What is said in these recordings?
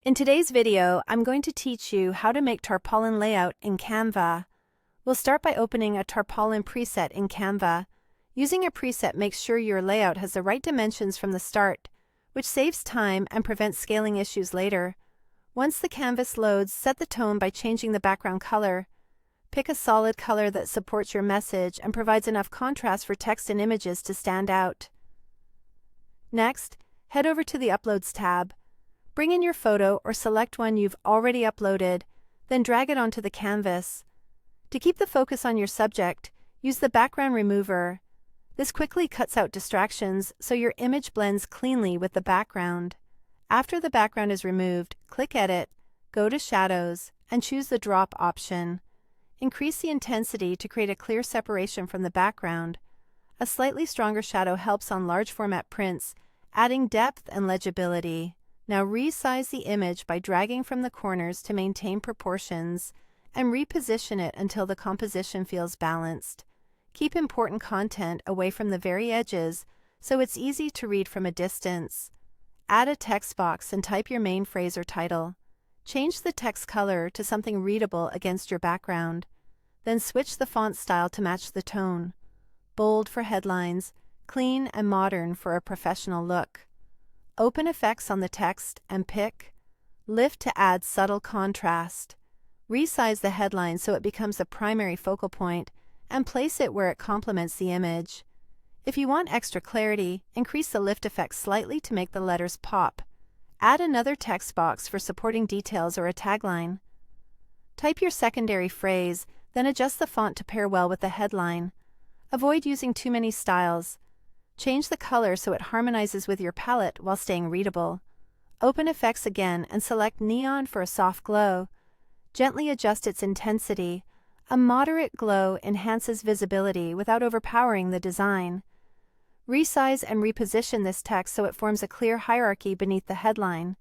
In today's video, I'm going to teach you how to make tarpaulin layout in Canva. We'll start by opening a tarpaulin preset in Canva. Using a preset makes sure your layout has the right dimensions from the start, which saves time and prevents scaling issues later. Once the canvas loads, set the tone by changing the background color. Pick a solid color that supports your message and provides enough contrast for text and images to stand out. Next, head over to the Uploads tab. Bring in your photo or select one you've already uploaded, then drag it onto the canvas. To keep the focus on your subject, use the background remover. This quickly cuts out distractions so your image blends cleanly with the background. After the background is removed, click Edit, go to Shadows, and choose the Drop option. Increase the intensity to create a clear separation from the background. A slightly stronger shadow helps on large format prints, adding depth and legibility. Now resize the image by dragging from the corners to maintain proportions, and reposition it until the composition feels balanced. Keep important content away from the very edges so it's easy to read from a distance. Add a text box and type your main phrase or title. Change the text color to something readable against your background. Then switch the font style to match the tone. Bold for headlines, clean and modern for a professional look. Open effects on the text and pick Lift to add subtle contrast. Resize the headline so it becomes the primary focal point and place it where it complements the image. If you want extra clarity, increase the lift effect slightly to make the letters pop. Add another text box for supporting details or a tagline. Type your secondary phrase, then adjust the font to pair well with the headline. Avoid using too many styles. Change the color so it harmonizes with your palette while staying readable. Open effects again and select neon for a soft glow. Gently adjust its intensity. A moderate glow enhances visibility without overpowering the design. Resize and reposition this text so it forms a clear hierarchy beneath the headline.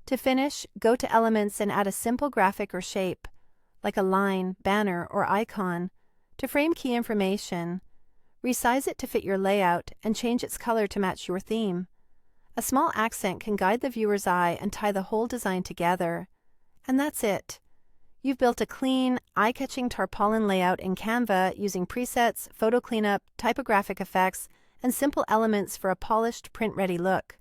To finish, go to Elements and add a simple graphic or shape, like a line, banner, or icon, to frame key information. Resize it to fit your layout and change its color to match your theme. A small accent can guide the viewer's eye and tie the whole design together. And that's it. You've built a clean, eye-catching tarpaulin layout in Canva using presets, photo cleanup, typographic effects, and simple elements for a polished, print-ready look.